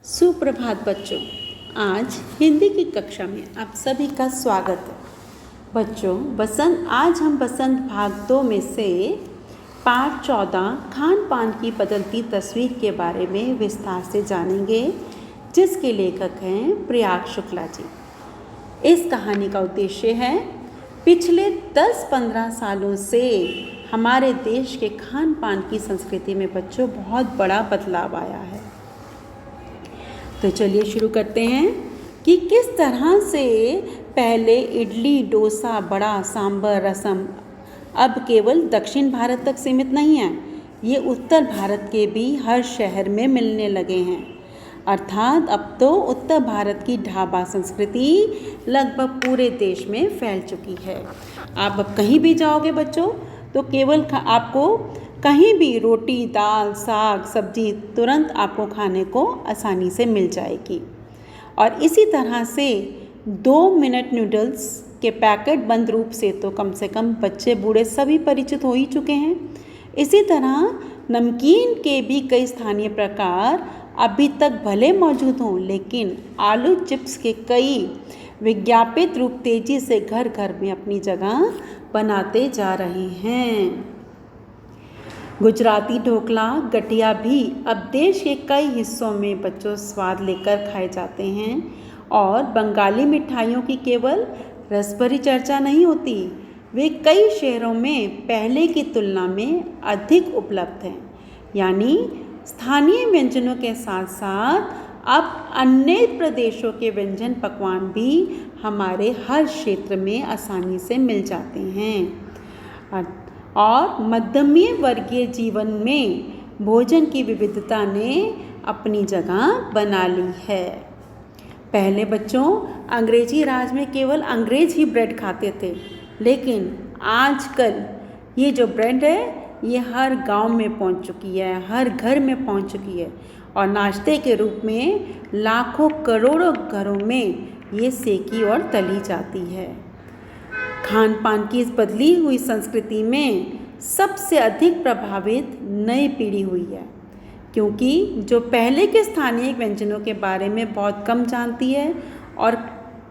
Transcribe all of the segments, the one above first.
सुप्रभात बच्चों। आज हिंदी की कक्षा में आप सभी का स्वागत है। बच्चों आज हम बसंत भाग 2 में से पाठ 14 खान पान की बदलती तस्वीर के बारे में विस्तार से जानेंगे, जिसके लेखक हैं प्रयाग शुक्ला जी। इस कहानी का उद्देश्य है पिछले 10-15 सालों से हमारे देश के खान पान की संस्कृति में बच्चों बहुत बड़ा बदलाव आया है। तो चलिए शुरू करते हैं कि किस तरह से पहले इडली, डोसा, बड़ा, सांभर, रसम अब केवल दक्षिण भारत तक सीमित नहीं है, ये उत्तर भारत के भी हर शहर में मिलने लगे हैं। अर्थात अब तो उत्तर भारत की ढाबा संस्कृति लगभग पूरे देश में फैल चुकी है। आप अब कहीं भी जाओगे बच्चों तो केवल आपको कहीं भी रोटी, दाल, साग, सब्जी तुरंत आपको खाने को आसानी से मिल जाएगी। और इसी तरह से 2 मिनट नूडल्स के पैकेट बंद रूप से तो कम से कम बच्चे बूढ़े सभी परिचित हो ही चुके हैं। इसी तरह नमकीन के भी कई स्थानीय प्रकार अभी तक भले मौजूद हों, लेकिन आलू चिप्स के कई विज्ञापित रूप तेजी से घर घर में अपनी जगह बनाते जा रहे हैं। गुजराती ढोकला, गठिया भी अब देश के कई हिस्सों में बच्चों स्वाद लेकर खाए जाते हैं। और बंगाली मिठाइयों की केवल रस भरी चर्चा नहीं होती, वे कई शहरों में पहले की तुलना में अधिक उपलब्ध हैं। यानी स्थानीय व्यंजनों के साथ साथ अब अन्य प्रदेशों के व्यंजन पकवान भी हमारे हर क्षेत्र में आसानी से मिल जाते हैं। और मध्यम वर्गीय जीवन में भोजन की विविधता ने अपनी जगह बना ली है। पहले बच्चों अंग्रेजी राज में केवल अंग्रेज ही ब्रेड खाते थे, लेकिन आजकल ये जो ब्रेड है ये हर गांव में पहुंच चुकी है, हर घर में पहुंच चुकी है। और नाश्ते के रूप में लाखों करोड़ों घरों में ये सेकी और तली जाती है। खान पान की इस बदली हुई संस्कृति में सबसे अधिक प्रभावित नई पीढ़ी हुई है, क्योंकि जो पहले के स्थानीय व्यंजनों के बारे में बहुत कम जानती है और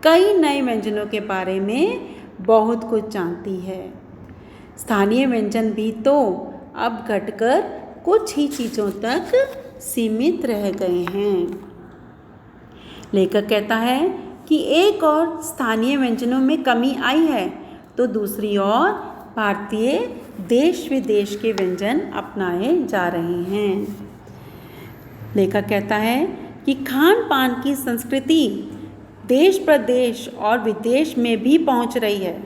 कई नए व्यंजनों के बारे में बहुत कुछ जानती है। स्थानीय व्यंजन भी तो अब घटकर कुछ ही चीज़ों तक सीमित रह गए हैं। लेखक कहता है कि एक और स्थानीय व्यंजनों में कमी आई है तो दूसरी ओर भारतीय देश विदेश के व्यंजन अपनाए जा रहे हैं। लेखक कहता है कि खान पान की संस्कृति देश प्रदेश और विदेश में भी पहुंच रही है।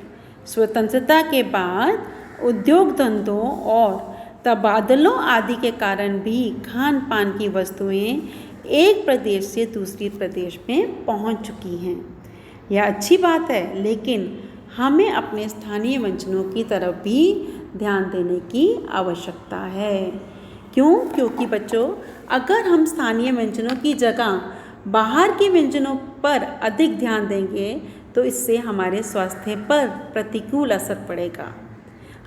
स्वतंत्रता के बाद उद्योग धंधों और तबादलों आदि के कारण भी खान पान की वस्तुएं एक प्रदेश से दूसरे प्रदेश में पहुंच चुकी हैं। यह अच्छी बात है, लेकिन हमें अपने स्थानीय व्यंजनों की तरफ भी ध्यान देने की आवश्यकता है। क्योंकि बच्चों अगर हम स्थानीय व्यंजनों की जगह बाहर के व्यंजनों पर अधिक ध्यान देंगे तो इससे हमारे स्वास्थ्य पर प्रतिकूल असर पड़ेगा।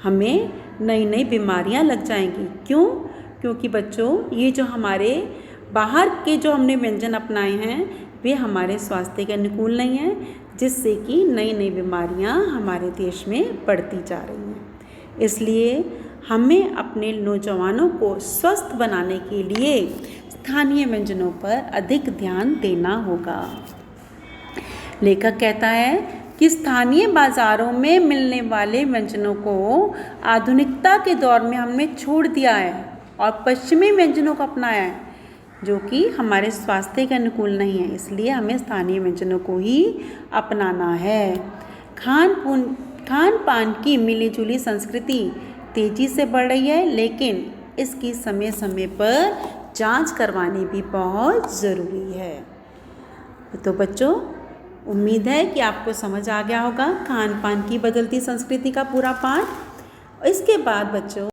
हमें नई नई बीमारियां लग जाएंगी। क्योंकि बच्चों ये जो हमारे बाहर के जो हमने व्यंजन अपनाए हैं वे हमारे स्वास्थ्य के अनुकूल नहीं हैं, जिससे कि नई नई बीमारियां हमारे देश में बढ़ती जा रही हैं। इसलिए हमें अपने नौजवानों को स्वस्थ बनाने के लिए स्थानीय व्यंजनों पर अधिक ध्यान देना होगा। लेखक कहता है कि स्थानीय बाज़ारों में मिलने वाले व्यंजनों को आधुनिकता के दौर में हमने छोड़ दिया है और पश्चिमी व्यंजनों को अपनाया है, जो कि हमारे स्वास्थ्य के अनुकूल नहीं है। इसलिए हमें स्थानीय व्यंजनों को ही अपनाना है। खान पान की मिली जुली संस्कृति तेज़ी से बढ़ रही है, लेकिन इसकी समय समय पर जांच करवानी भी बहुत ज़रूरी है। तो बच्चों उम्मीद है कि आपको समझ आ गया होगा खान पान की बदलती संस्कृति का पूरा पाठ। इसके बाद बच्चों